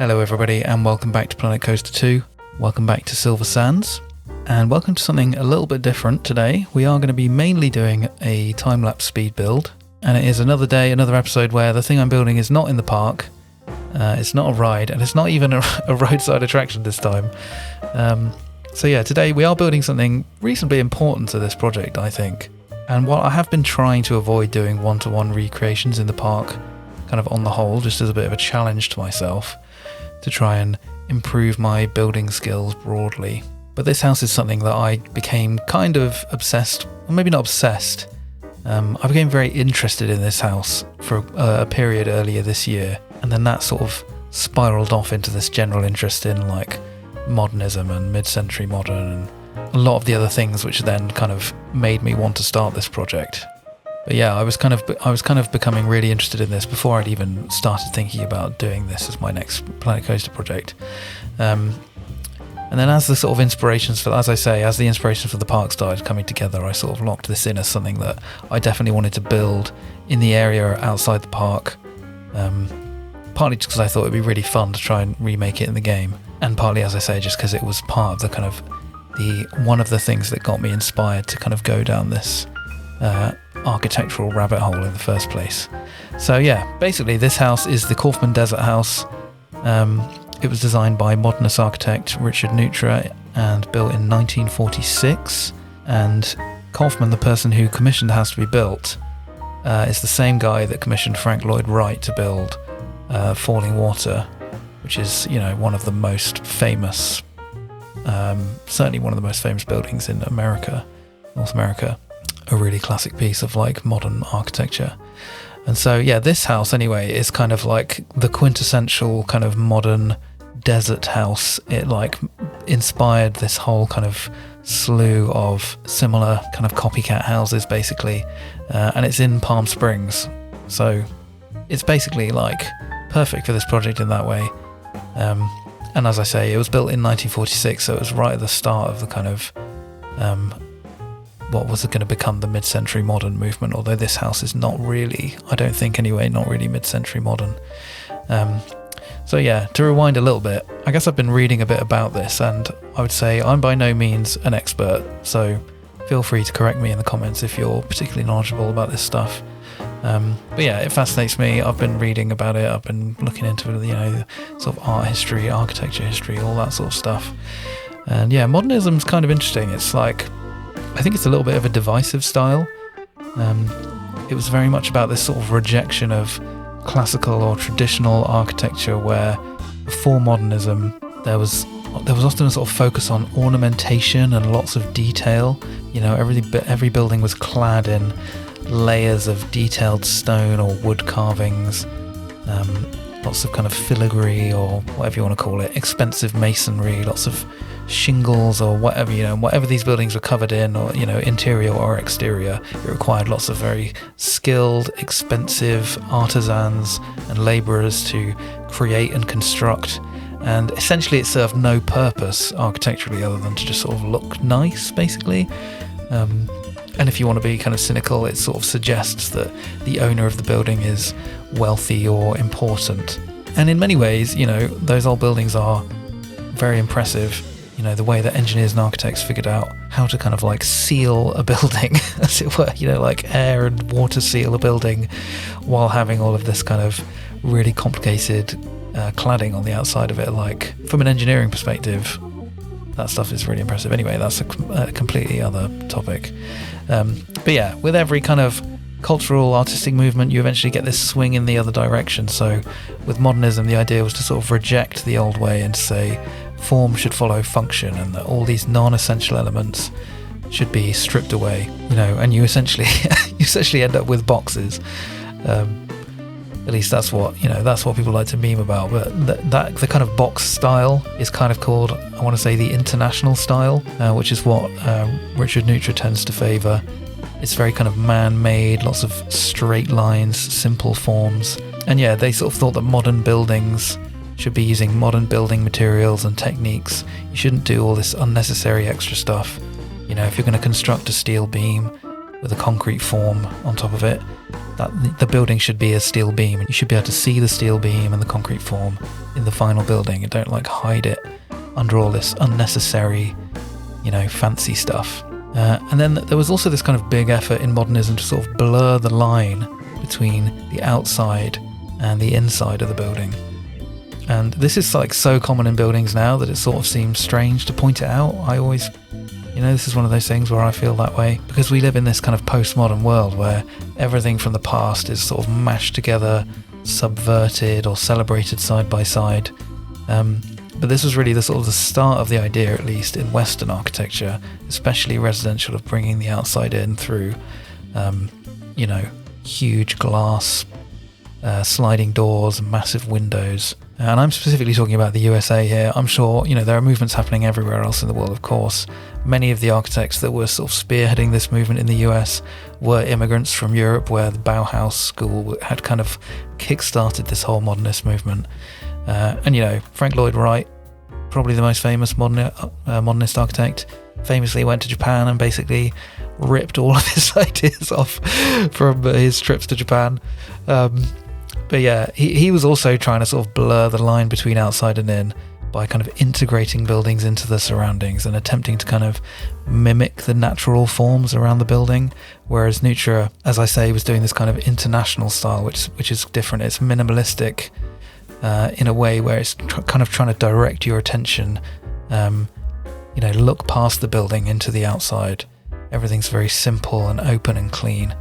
Hello everybody and welcome back to Planet Coaster 2. Welcome back to Silver Sands. And welcome to something a little bit different today. We are going to be mainly doing a time-lapse speed build. And it is another day, another episode where the thing I'm building is not in the park. It's not a ride, and it's not even a roadside attraction this time. So yeah, today we are building something reasonably important to this project, I think. And while I have been trying to avoid doing one-to-one recreations in the park, kind of on the whole, just as a bit of a challenge to myself, to try and improve my building skills broadly. But this house is something that I became kind of obsessed, or maybe not obsessed. I became very interested in this house for a period earlier this year, and then that sort of spiraled off into this general interest in like modernism and mid-century modern and a lot of the other things, which then kind of made me want to start this project. But yeah, I was kind of becoming really interested in this before I'd even started thinking about doing this as my next Planet Coaster project. And then as the sort of inspirations for, as the inspiration for the park started coming together, I sort of locked this in as something that I definitely wanted to build in the area outside the park. Partly just because I thought it'd be really fun to try and remake it in the game, and partly, as I say, just because it was part of the kind of one of the things that got me inspired to kind of go down this architectural rabbit hole in the first place. So yeah, basically this house is the Kaufmann Desert House. It was designed by modernist architect Richard Neutra and built in 1946. And Kaufmann, the person who commissioned the house to be built, is the same guy that commissioned Frank Lloyd Wright to build Falling Water, which is, you know, one of the most famous, certainly one of the most famous buildings in America, North America. A really classic piece of like modern architecture. And so yeah, this house anyway is kind of like the quintessential kind of modern desert house. It like inspired this whole kind of slew of similar kind of copycat houses basically, and it's in Palm Springs, so it's basically like perfect for this project in that way. And as I say, it was built in 1946, so it was right at the start of the kind of what was going to become the mid-century modern movement, although this house is not really, I don't think anyway, not really mid-century modern. So yeah, to rewind a little bit, I guess I've been reading a bit about this, and I would say I'm by no means an expert, so feel free to correct me in the comments if you're particularly knowledgeable about this stuff. But yeah, it fascinates me. I've been reading about it, I've been looking into, you know, sort of art history, architecture history, all that sort of stuff. And yeah, modernism's kind of interesting. It's like, I think it's a little bit of a divisive style. It was very much about this sort of rejection of classical or traditional architecture, where before modernism there was often a sort of focus on ornamentation and lots of detail. You know, every building was clad in layers of detailed stone or wood carvings, lots of kind of filigree or whatever you want to call it, expensive masonry, lots of shingles or whatever, you know, whatever these buildings were covered in, or, you know, interior or exterior, it required lots of very skilled, expensive artisans and labourers to create and construct, and essentially it served no purpose architecturally other than to just sort of look nice, basically. And if you want to be kind of cynical, it sort of suggests that the owner of the building is wealthy or important. And in many ways, you know, those old buildings are very impressive. You know, the way that engineers and architects figured out how to kind of like seal a building, as it were, you know, like air and water seal a building while having all of this kind of really complicated cladding on the outside of it. Like, from an engineering perspective, that stuff is really impressive. Anyway, that's a completely other topic. But yeah, with every kind of cultural, artistic movement, you eventually get this swing in the other direction. So with modernism, the idea was to sort of reject the old way and say form should follow function, and that all these non-essential elements should be stripped away, you know, and you essentially end up with boxes. At least that's what people like to meme about. But that the kind of box style is kind of called, I want to say, the international style, which is what Richard Neutra tends to favour. It's very kind of man-made, lots of straight lines, simple forms. And yeah, they sort of thought that modern buildings should be using modern building materials and techniques. You shouldn't do all this unnecessary extra stuff. You know, if you're going to construct a steel beam with a concrete form on top of it, that the building should be a steel beam, and you should be able to see the steel beam and the concrete form in the final building, and don't like hide it under all this unnecessary, fancy stuff. And then there was also this kind of big effort in modernism to sort of blur the line between the outside and the inside of the building. And this is like so common in buildings now that it sort of seems strange to point it out. I always, this is one of those things where I feel that way, because we live in this kind of postmodern world where everything from the past is sort of mashed together, subverted or celebrated side by side. But this was really the sort of the start of the idea, at least in Western architecture, especially residential, of bringing the outside in through, huge glass, sliding doors, massive windows. And I'm specifically talking about the USA here. I'm sure, there are movements happening everywhere else in the world, of course. Many of the architects that were sort of spearheading this movement in the US were immigrants from Europe, where the Bauhaus school had kind of kick-started this whole modernist movement. And Frank Lloyd Wright, probably the most famous modernist architect, famously went to Japan and basically ripped all of his ideas off from his trips to Japan. But yeah, he was also trying to sort of blur the line between outside and in by kind of integrating buildings into the surroundings and attempting to kind of mimic the natural forms around the building, whereas Neutra, as I say, was doing this kind of international style, which is different. It's minimalistic in a way where it's kind of trying to direct your attention, look past the building into the outside. Everything's very simple and open and clean.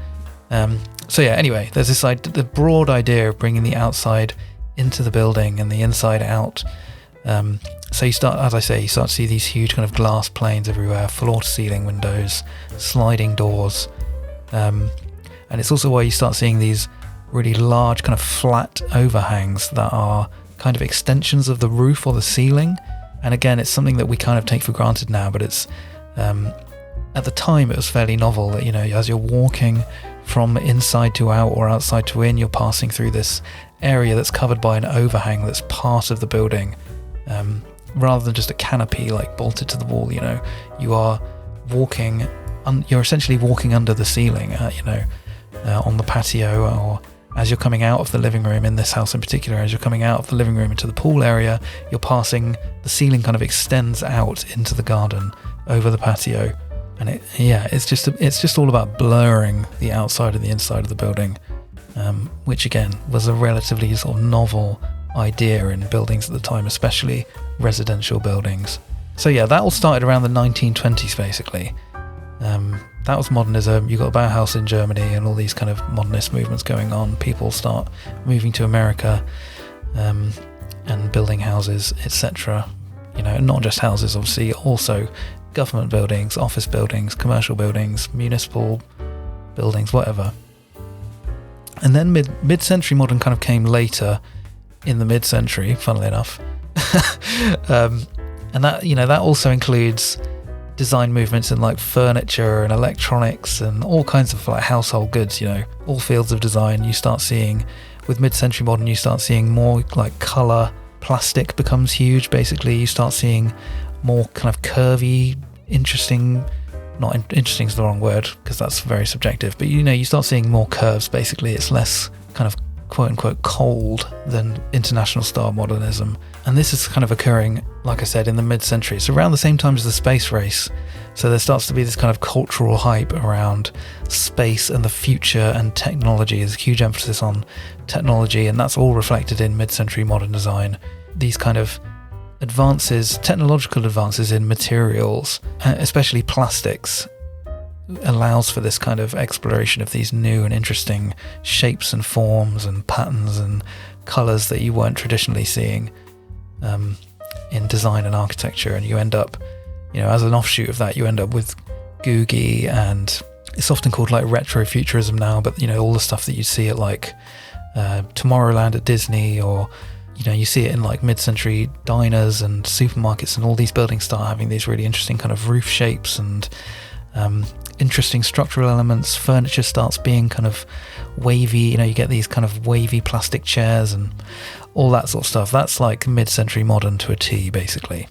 So yeah, anyway, there's this the broad idea of bringing the outside into the building and the inside out. So you start to see these huge kind of glass planes everywhere, floor to ceiling windows, sliding doors. And it's also why you start seeing these really large kind of flat overhangs that are kind of extensions of the roof or the ceiling. And again, it's something that we kind of take for granted now, but it's at the time it was fairly novel that, as you're walking from inside to out or outside to in, you're passing through this area that's covered by an overhang that's part of the building, rather than just a canopy like bolted to the wall. You are walking, you're essentially walking under the ceiling, on the patio, or as you're coming out of the living room, in this house in particular, as you're coming out of the living room into the pool area, you're passing, the ceiling kind of extends out into the garden over the patio. And it's just all about blurring the outside and the inside of the building, which again was a relatively sort of novel idea in buildings at the time, especially residential buildings. So yeah, that all started around the 1920s basically. That was modernism. You got Bauhaus in Germany and all these kind of modernist movements going on. People start moving to America and building houses, etc. Not just houses, obviously, also government buildings, office buildings, commercial buildings, municipal buildings, whatever. And then mid-century modern kind of came later in the mid-century, funnily enough. And that also includes design movements in like furniture and electronics and all kinds of like household goods, all fields of design. You start seeing, with mid-century modern, you start seeing more like colour. Plastic becomes huge, basically. You start seeing more kind of curvy, interesting, not interesting is the wrong word because that's very subjective, but you start seeing more curves, basically. It's less kind of quote unquote cold than international style modernism. And this is kind of occurring, like I said, in the mid-century. It's around the same time as the space race. So there starts to be this kind of cultural hype around space and the future and technology. There's a huge emphasis on technology, and that's all reflected in mid-century modern design. These kind of advances, technological advances in materials, especially plastics, allows for this kind of exploration of these new and interesting shapes and forms and patterns and colours that you weren't traditionally seeing in design and architecture. And you end up, as an offshoot of that, you end up with Googie, and it's often called like retrofuturism now, but all the stuff that you see at like Tomorrowland at Disney, or you see it in like mid-century diners and supermarkets, and all these buildings start having these really interesting kind of roof shapes and interesting structural elements. Furniture starts being kind of wavy, you get these kind of wavy plastic chairs and all that sort of stuff. That's like mid-century modern to a T, basically.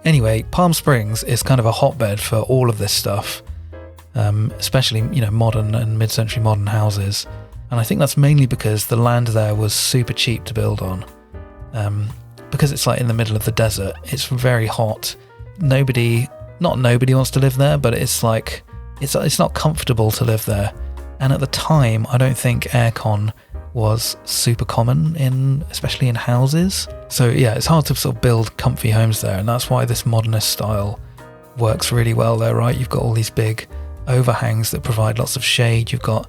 Anyway, Palm Springs is kind of a hotbed for all of this stuff. especially, modern and mid-century modern houses. And I think that's mainly because the land there was super cheap to build on. Because it's like in the middle of the desert, it's very hot. Nobody wants to live there, but it's like, it's not comfortable to live there. And at the time, I don't think aircon was super common especially in houses. So yeah, it's hard to sort of build comfy homes there. And that's why this modernist style works really well there, right? You've got all these big overhangs that provide lots of shade. You've got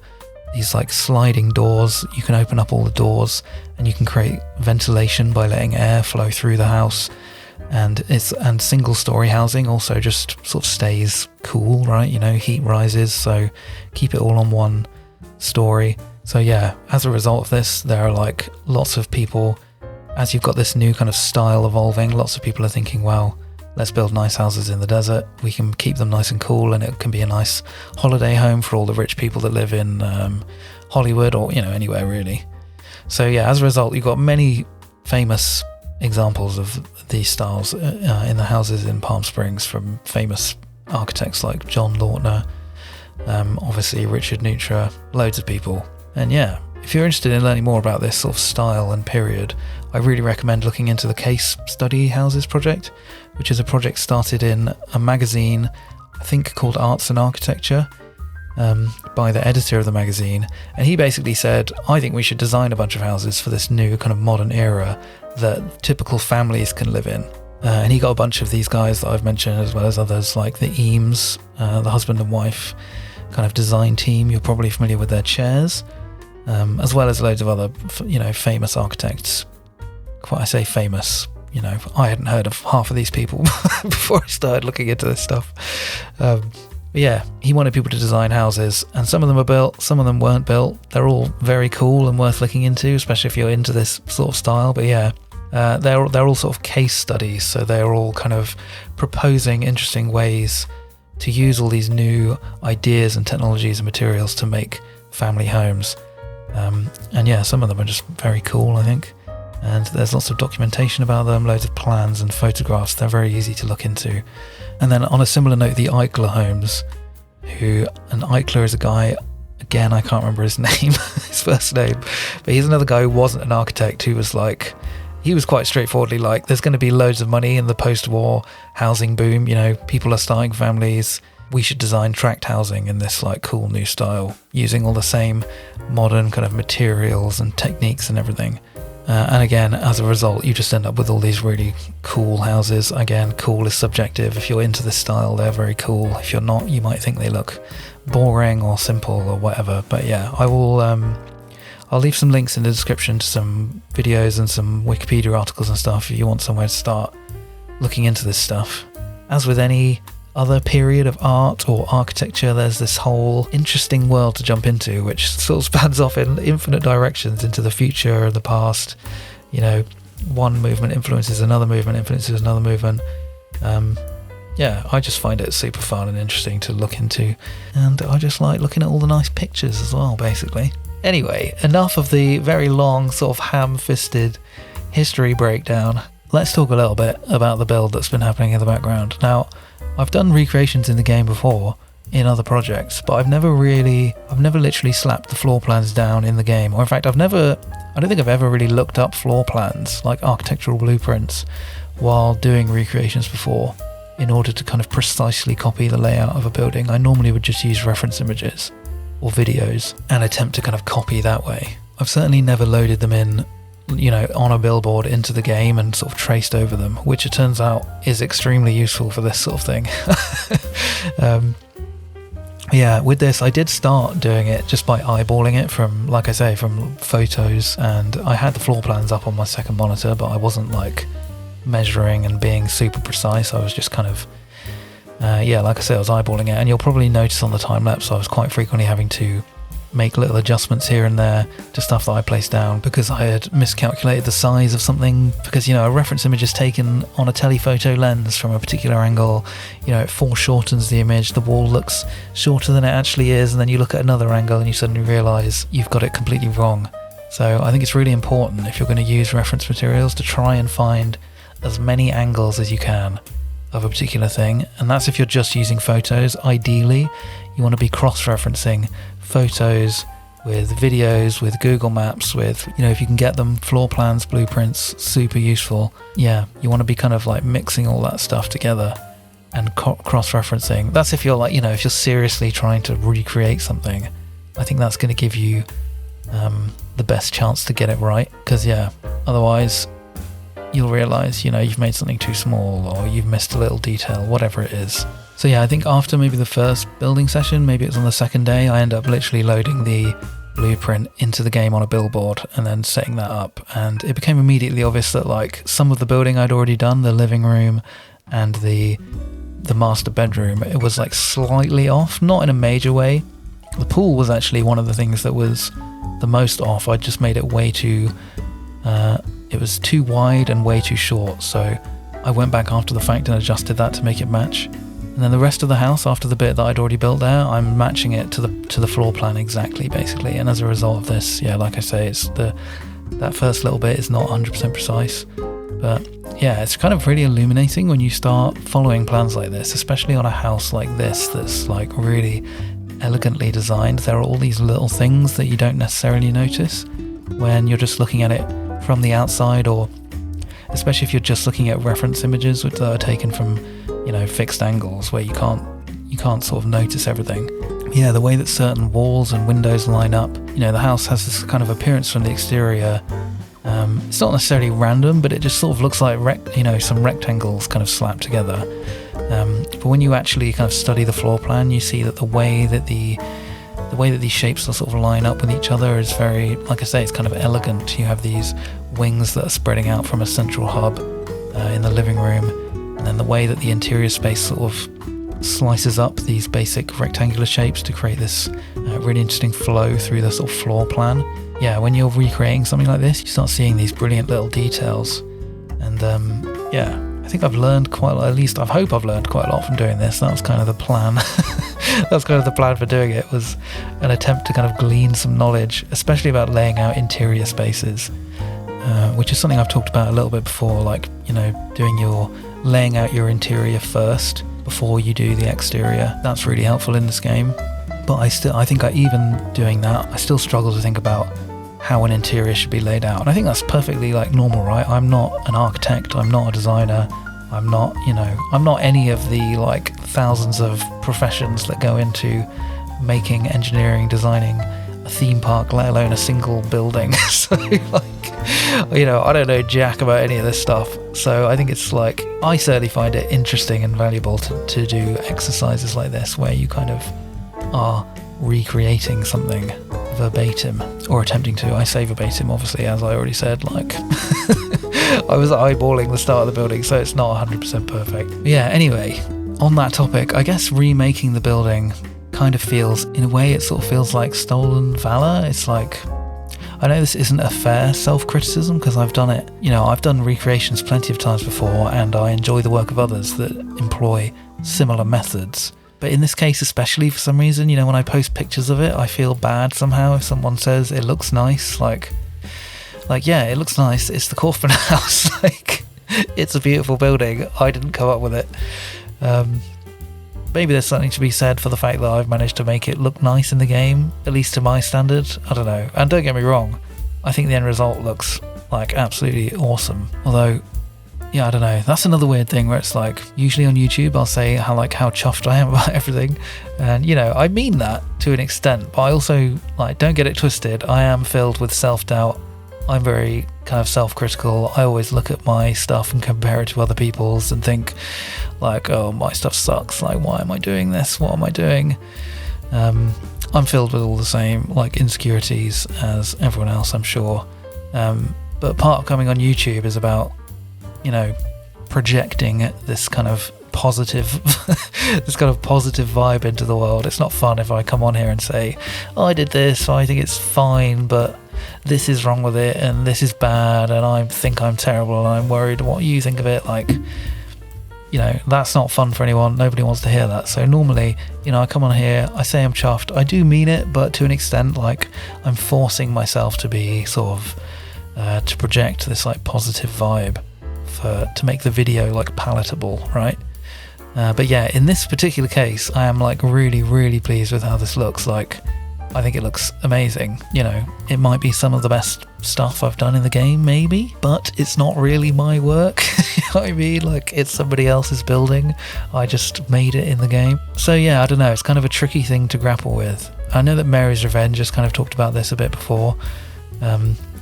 these like sliding doors. You can open up all the doors and you can create ventilation by letting air flow through the house. And single story housing also just sort of stays cool, right? Heat rises, so keep it all on one story. So yeah, as a result of this, there are like lots of people, as you've got this new kind of style evolving, lots of people are thinking, wow, let's build nice houses in the desert. We can keep them nice and cool, and it can be a nice holiday home for all the rich people that live in Hollywood or, anywhere really. So yeah, as a result, you've got many famous examples of these styles in the houses in Palm Springs from famous architects like John Lautner, obviously Richard Neutra, loads of people. And yeah, if you're interested in learning more about this sort of style and period, I really recommend looking into the Case Study Houses project, which is a project started in a magazine, I think called Arts and Architecture, by the editor of the magazine. And he basically said, I think we should design a bunch of houses for this new kind of modern era that typical families can live in. And he got a bunch of these guys that I've mentioned, as well as others like the Eames, the husband and wife kind of design team. You're probably familiar with their chairs, as well as loads of other, famous architects. I say famous, I hadn't heard of half of these people before I started looking into this stuff. But yeah, he wanted people to design houses, and some of them are built, some of them weren't built. They're all very cool and worth looking into, especially if you're into this sort of style. But yeah, they're all sort of case studies, so they're all kind of proposing interesting ways to use all these new ideas and technologies and materials to make family homes. And yeah, some of them are just very cool, I think. And there's lots of documentation about them, loads of plans and photographs. They're very easy to look into. And then on a similar note, the Eichler homes, and Eichler is a guy, again, I can't remember his name, his first name, but he's another guy who wasn't an architect, who was like, he was quite straightforwardly like, there's going to be loads of money in the post-war housing boom, people are starting families, we should design tract housing in this like cool new style, using all the same modern kind of materials and techniques and everything. And again, as a result, you just end up with all these really cool houses. Again, cool is subjective. If you're into this style, they're very cool. If you're not, you might think they look boring or simple or whatever. But yeah, I'll leave some links in the description to some videos and some Wikipedia articles and stuff if you want somewhere to start looking into this stuff. As with any other period of art or architecture, there's this whole interesting world to jump into, which sort of spans off in infinite directions into the future, the past. One movement influences another movement, Yeah, I just find it super fun and interesting to look into, and I just like looking at all the nice pictures as well, basically. Anyway, enough of the very long sort of ham-fisted history breakdown. Let's talk a little bit about the build that's been happening in the background. Now, I've done recreations in the game before in other projects, but I've never literally slapped the floor plans down in the game. Or in fact, I don't think I've ever really looked up floor plans, like architectural blueprints, while doing recreations before, in order to kind of precisely copy the layout of a building. I normally would just use reference images or videos and attempt to kind of copy that way. I've certainly never loaded them in, on a billboard into the game and sort of traced over them, which it turns out is extremely useful for this sort of thing. Yeah, with this, I did start doing it just by eyeballing it from, like I say, from photos, and I had the floor plans up on my second monitor, but I wasn't like measuring and being super precise. I was just kind of, like I said, I was eyeballing it, and you'll probably notice on the time-lapse I was quite frequently having to make little adjustments here and there to stuff that I placed down because I had miscalculated the size of something, because a reference image is taken on a telephoto lens from a particular angle, it foreshortens the image, the wall looks shorter than it actually is, and then you look at another angle and you suddenly realise you've got it completely wrong. So I think it's really important, if you're going to use reference materials, to try and find as many angles as you can of a particular thing, and that's if you're just using photos. Ideally, you want to be cross-referencing photos with videos, with Google Maps, with, if you can get them, floor plans, blueprints, super useful. Yeah, you want to be kind of like mixing all that stuff together and cross-referencing. That's if you're like, if you're seriously trying to recreate something. I think that's going to give you the best chance to get it right, because otherwise you'll realize, you've made something too small, or you've missed a little detail, whatever it is. So I think after maybe the first building session, maybe it's on the second day, I end up literally loading the blueprint into the game on a billboard and then setting that up. And it became immediately obvious that like some of the building I'd already done, the living room and the master bedroom, it was like slightly off, not in a major way. The pool was actually one of the things that was the most off. I just made it way too, it was too wide and way too short. So I went back after the fact and adjusted that to make it match. And then the rest of the house, after the bit that I'd already built there, I'm matching it to the floor plan exactly, basically. And as a result of this, like I say, it's that first little bit is not 100% precise. But it's kind of really illuminating when you start following plans like this, especially on a house like this that's like really elegantly designed. There are all these little things that you don't necessarily notice when you're just looking at it from the outside, or especially if you're just looking at reference images that are taken from fixed angles where you can't sort of notice everything. The way that certain walls and windows line up, the house has this kind of appearance from the exterior. It's not necessarily random, but it just sort of looks like some rectangles kind of slapped together. But when you actually kind of study the floor plan, you see that the way that these shapes will sort of line up with each other is very, like I say, it's kind of elegant. You have these wings that are spreading out from a central hub in the living room, and then the way that the interior space sort of slices up these basic rectangular shapes to create this really interesting flow through the sort of floor plan. When you're recreating something like this, you start seeing these brilliant little details. And I think I've learned quite a lot, at least I hope I've learned quite a lot from doing this. That was kind of the plan. That was kind of the plan for doing it, was an attempt to kind of glean some knowledge, especially about laying out interior spaces, which is something I've talked about a little bit before, like, laying out your interior first before you do the exterior. That's really helpful in this game. But I think even doing that, I still struggle to think about how an interior should be laid out. And I think that's perfectly like normal, right? I'm not an architect, I'm not a designer, I'm not any of the like thousands of professions that go into making, engineering, designing a theme park, let alone a single building. So I don't know jack about any of this stuff. So I think it's like, I certainly find it interesting and valuable to do exercises like this where you kind of are recreating something verbatim, or attempting to. I say verbatim, obviously, as I already said, like I was eyeballing the start of the building, so it's not 100% perfect. Anyway, on that topic, I guess remaking the building kind of feels, in a way, it sort of feels like stolen valor. It's like, I know this isn't a fair self-criticism, because I've done it, I've done recreations plenty of times before, and I enjoy the work of others that employ similar methods. But in this case, especially, for some reason, when I post pictures of it, I feel bad somehow if someone says it looks nice. Like, it looks nice. It's the Kaufmann house. Like, it's a beautiful building. I didn't come up with it. Maybe there's something to be said for the fact that I've managed to make it look nice in the game, at least to my standard. I don't know. And don't get me wrong, I think the end result looks like absolutely awesome. Although, I don't know. That's another weird thing where it's like, usually on YouTube, I'll say how chuffed I am about everything. And, I mean that to an extent, but I also, don't get it twisted. I am filled with self-doubt. I'm very kind of self-critical. I always look at my stuff and compare it to other people's and think, oh, my stuff sucks. Like, why am I doing this? What am I doing? I'm filled with all the same, insecurities as everyone else, I'm sure. But part of coming on YouTube is about, projecting this kind of positive vibe into the world. It's not fun if I come on here and say, I did this, I think it's fine, but this is wrong with it, and this is bad, and I think I'm terrible, and I'm worried what you think of it. That's not fun for anyone. Nobody wants to hear that. So normally, I come on here, I say I'm chuffed. I do mean it, but to an extent, I'm forcing myself to be sort of, to project this positive vibe to make the video palatable, right? But yeah, in this particular case, I am like really, really pleased with how this looks. Like, I think it looks amazing. You know, it might be some of the best stuff I've done in the game, maybe, but it's not really my work. You know what I mean? Like, it's somebody else's building. I just made it in the game. So yeah, I don't know. It's kind of a tricky thing to grapple with. I know that Mary's Revenge has kind of talked about this a bit before.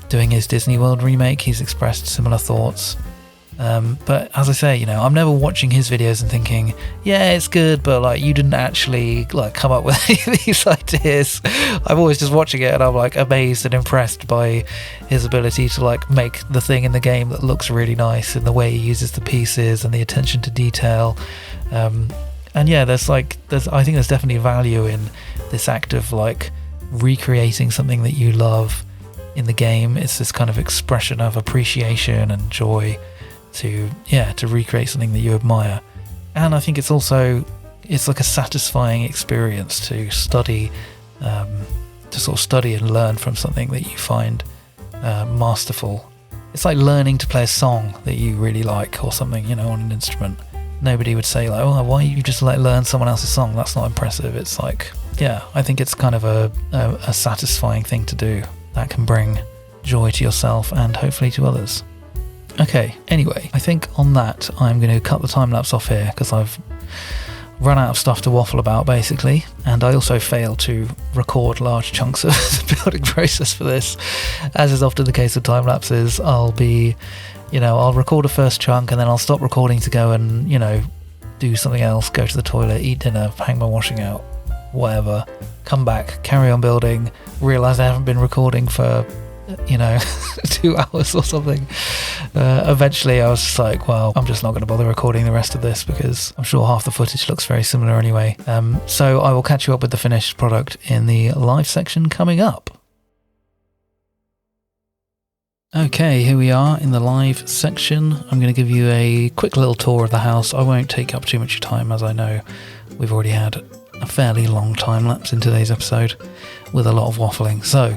Doing his Disney World remake, he's expressed similar thoughts. But as I say, you know, I'm never watching his videos and thinking, yeah, it's good, but like, you didn't actually like come up with any of these ideas. I'm always just watching it and I'm like amazed and impressed by his ability to like make the thing in the game that looks really nice, and the way he uses the pieces and the attention to detail. And yeah, I think there's definitely value in this act of like recreating something that you love in the game. It's this kind of expression of appreciation and joy to recreate something that you admire. And I think it's like a satisfying experience to study, and learn from something that you find masterful. It's like learning to play a song that you really like or something, you know, on an instrument. Nobody would say like, oh, why you just like learn someone else's song? That's not impressive. It's like, yeah, I think it's kind of a satisfying thing to do that can bring joy to yourself and hopefully to others. Okay, anyway, I think on that I'm going to cut the time lapse off here because I've run out of stuff to waffle about basically, and I also failed to record large chunks of the building process for this. As is often the case with time lapses, I'll record a first chunk and then I'll stop recording to go and, you know, do something else, go to the toilet, eat dinner, hang my washing out, whatever, come back, carry on building, realise I haven't been recording for, 2 hours or something. Eventually I was just like, well, I'm just not going to bother recording the rest of this because I'm sure half the footage looks very similar anyway. So I will catch you up with the finished product in the live section coming up. Okay, here we are in the live section. I'm going to give you a quick little tour of the house. I won't take up too much time, as I know we've already had a fairly long time lapse in today's episode with a lot of waffling. So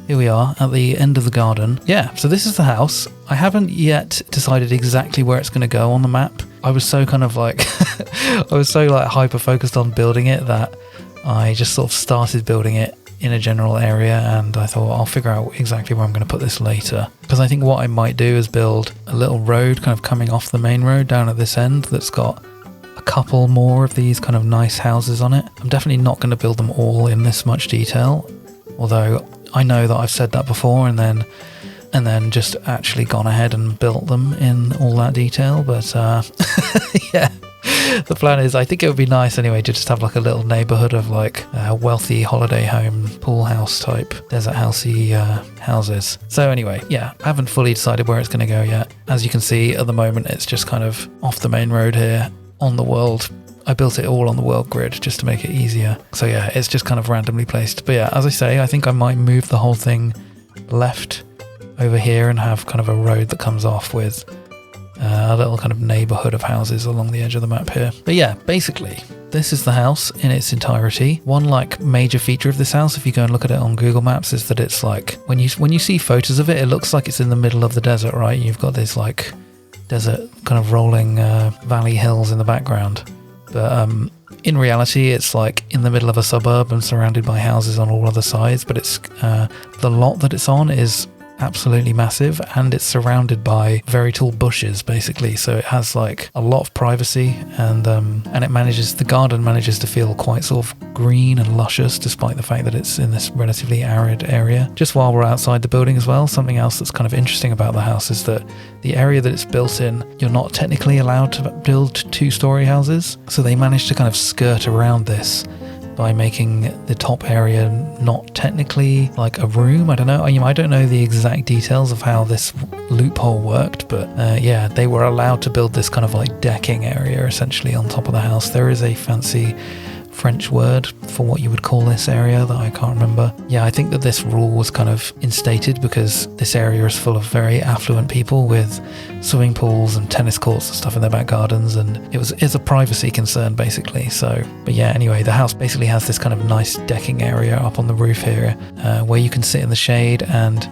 here we are at the end of the garden. Yeah, so this is the house. I haven't yet decided exactly where it's going to go on the map. I was so kind of like, hyper focused on building it that I just sort of started building it in a general area, and I thought I'll figure out exactly where I'm going to put this later. Because I think what I might do is build a little road kind of coming off the main road down at this end that's got a couple more of these kind of nice houses on it. I'm definitely not going to build them all in this much detail, although I know that I've said that before and then just actually gone ahead and built them in all that detail. But yeah, the plan is, I think it would be nice anyway to just have like a little neighborhood of like wealthy holiday home, pool house type, desert housey houses. So anyway, yeah, I haven't fully decided where it's going to go yet. As you can see at the moment, it's just kind of off the main road here on the world. I built it all on the world grid just to make it easier. So yeah, it's just kind of randomly placed. But yeah, as I say, I think I might move the whole thing left over here and have kind of a road that comes off with a little kind of neighborhood of houses along the edge of the map here. But yeah, basically, this is the house in its entirety. One like major feature of this house, if you go and look at it on Google Maps, is that it's like, when you see photos of it, it looks like it's in the middle of the desert, right? You've got this like desert kind of rolling valley hills in the background. But in reality, it's like in the middle of a suburb and surrounded by houses on all other sides. But it's the lot that it's on is absolutely massive, and it's surrounded by very tall bushes basically, so it has like a lot of privacy, and the garden manages to feel quite sort of green and luscious despite the fact that it's in this relatively arid area. Just while we're outside the building as well, something else that's kind of interesting about the house is that the area that it's built in, you're not technically allowed to build 2-story houses, so they managed to kind of skirt around this by making the top area not technically like a room. I don't know. I don't know the exact details of how this loophole worked, but yeah, they were allowed to build this kind of like decking area essentially on top of the house. There is a fancy French word for what you would call this area that I can't remember. Yeah, I think that this rule was kind of instated because this area is full of very affluent people with swimming pools and tennis courts and stuff in their back gardens, and it's a privacy concern basically. So, but yeah, anyway, the house basically has this kind of nice decking area up on the roof here where you can sit in the shade and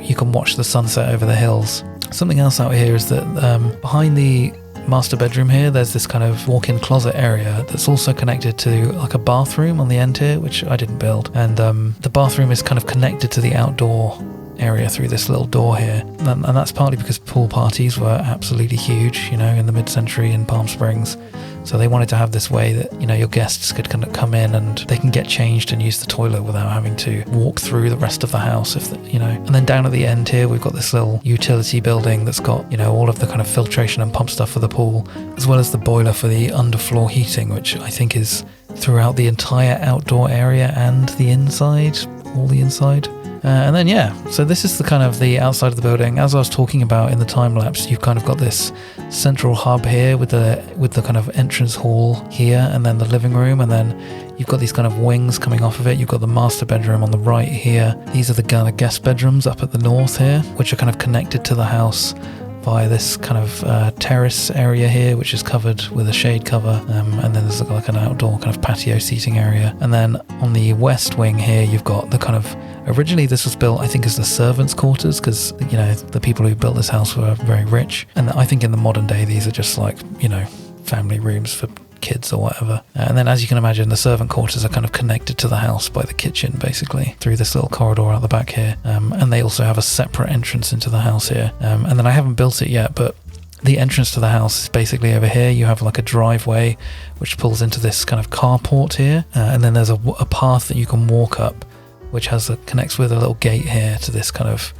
you can watch the sunset over the hills. Something else out here is that behind the master bedroom here, there's this kind of walk-in closet area that's also connected to like a bathroom on the end here, which I didn't build. And the bathroom is kind of connected to the outdoor area through this little door here. And that's partly because pool parties were absolutely huge, you know, in the mid-century in Palm Springs. So they wanted to have this way that, you know, your guests could kind of come in and they can get changed and use the toilet without having to walk through the rest of the house, you know. And then down at the end here, we've got this little utility building that's got, you know, all of the kind of filtration and pump stuff for the pool, as well as the boiler for the underfloor heating, which I think is throughout the entire outdoor area and the inside, all the inside. And then, yeah, so this is the kind of the outside of the building. As I was talking about in the time lapse, you've kind of got this central hub here with the kind of entrance hall here, and then the living room, and then you've got these kind of wings coming off of it. You've got the master bedroom on the right here. These are the kind of guest bedrooms up at the north here, which are kind of connected to the house via this kind of terrace area here, which is covered with a shade cover, and then there's like an outdoor kind of patio seating area. And then on the west wing here, you've got the kind of, originally this was built, I think, as the servants' quarters, because, you know, the people who built this house were very rich. And I think in the modern day, these are just like, you know, family rooms for kids or whatever. And then, as you can imagine, the servant quarters are kind of connected to the house by the kitchen, basically, through this little corridor out the back here. And they also have a separate entrance into the house here. And then I haven't built it yet, but the entrance to the house is basically over here. You have like a driveway which pulls into this kind of carport here. And then there's a path that you can walk up, which connects with a little gate here to this kind of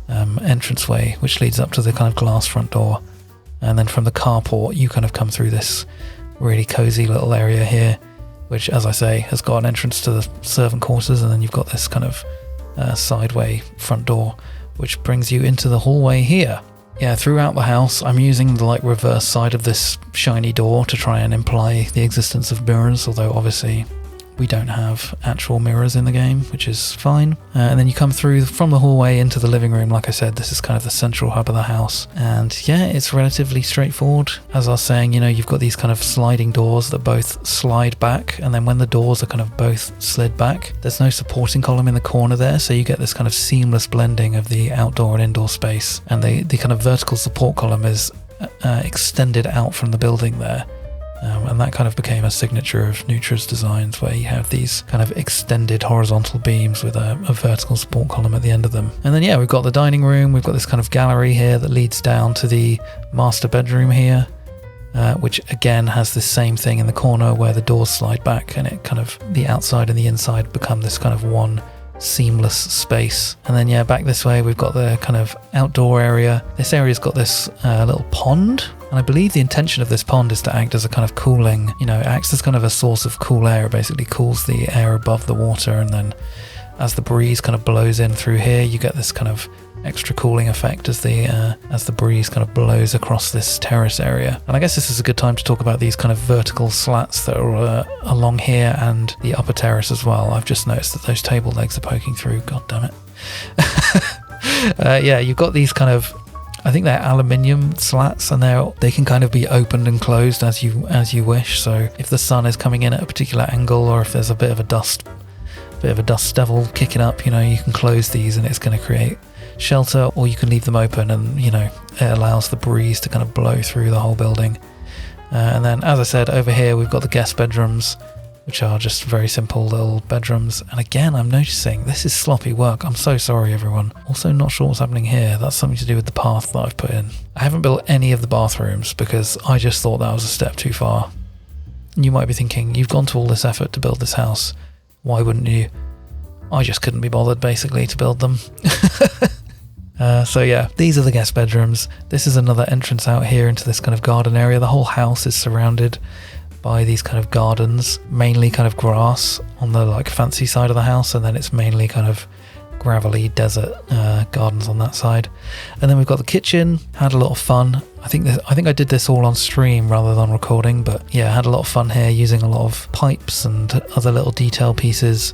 entranceway, which leads up to the kind of glass front door. And then from the carport, you kind of come through this really cozy little area here, which, as I say, has got an entrance to the servant quarters, and then you've got this kind of sideway front door, which brings you into the hallway here. Yeah, throughout the house, I'm using the like reverse side of this shiny door to try and imply the existence of mirrors, although obviously we don't have actual mirrors in the game, which is fine. And then you come through from the hallway into the living room. Like I said, this is kind of the central hub of the house. And yeah, it's relatively straightforward. As I was saying, you know, you've got these kind of sliding doors that both slide back. And then when the doors are kind of both slid back, there's no supporting column in the corner there. So you get this kind of seamless blending of the outdoor and indoor space. And the kind of vertical support column is extended out from the building there. And that kind of became a signature of Neutra's designs, where you have these kind of extended horizontal beams with a vertical support column at the end of them. And then, yeah, we've got the dining room. We've got this kind of gallery here that leads down to the master bedroom here, which again has the same thing in the corner where the doors slide back, and it kind of, the outside and the inside become this kind of one seamless space. And then, yeah, back this way, we've got the kind of outdoor area. This area's got this little pond. And I believe the intention of this pond is to act as a kind of cooling, you know, it acts as kind of a source of cool air. It basically cools the air above the water, and then as the breeze kind of blows in through here, you get this kind of extra cooling effect as the breeze kind of blows across this terrace area. And I guess this is a good time to talk about these kind of vertical slats that are along here and the upper terrace as well. I've just noticed that those table legs are poking through. God damn it. Yeah, you've got these kind of, I think they're aluminium slats, and they can kind of be opened and closed as you wish. So if the sun is coming in at a particular angle, or if there's a bit of a dust devil kicking up, you know, you can close these and it's going to create shelter, or you can leave them open, and, you know, it allows the breeze to kind of blow through the whole building. And then, as I said, over here we've got the guest bedrooms, which are just very simple little bedrooms. And again, I'm noticing this is sloppy work. I'm so sorry, everyone. Also not sure what's happening here. That's something to do with the path that I've put in. I haven't built any of the bathrooms because I just thought that was a step too far. You might be thinking, you've gone to all this effort to build this house. Why wouldn't you? I just couldn't be bothered, basically, to build them. So yeah, these are the guest bedrooms. This is another entrance out here into this kind of garden area. The whole house is surrounded by these kind of gardens, mainly kind of grass on the like fancy side of the house, and then it's mainly kind of gravelly desert gardens on that side. And then we've got the kitchen. Had a lot of fun. I think I did this all on stream rather than recording, but yeah, had a lot of fun here using a lot of pipes and other little detail pieces.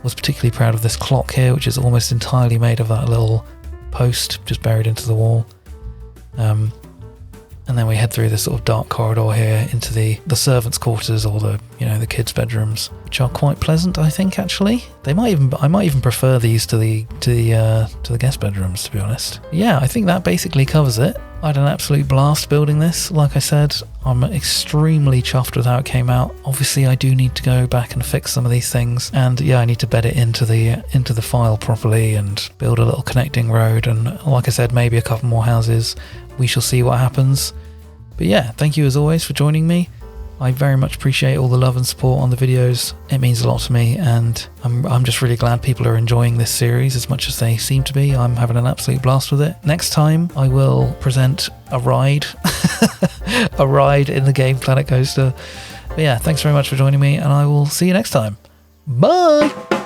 Was particularly proud of this clock here, which is almost entirely made of that little post just buried into the wall. And then we head through this sort of dark corridor here into the servants' quarters, or the kids' bedrooms, which are quite pleasant, I think. Actually, I might even prefer these to the guest bedrooms, to be honest. Yeah, I think that basically covers it. I had an absolute blast building this. Like I said, I'm extremely chuffed with how it came out. Obviously, I do need to go back and fix some of these things, and yeah, I need to bed it into the file properly and build a little connecting road, and like I said, maybe a couple more houses. We shall see what happens. But yeah, thank you as always for joining me. I very much appreciate all the love and support on the videos. It means a lot to me, and I'm just really glad people are enjoying this series as much as they seem to be. I'm having an absolute blast with it. Next time I will present a ride, a ride in the game Planet Coaster. But yeah, thanks very much for joining me, and I will see you next time. Bye!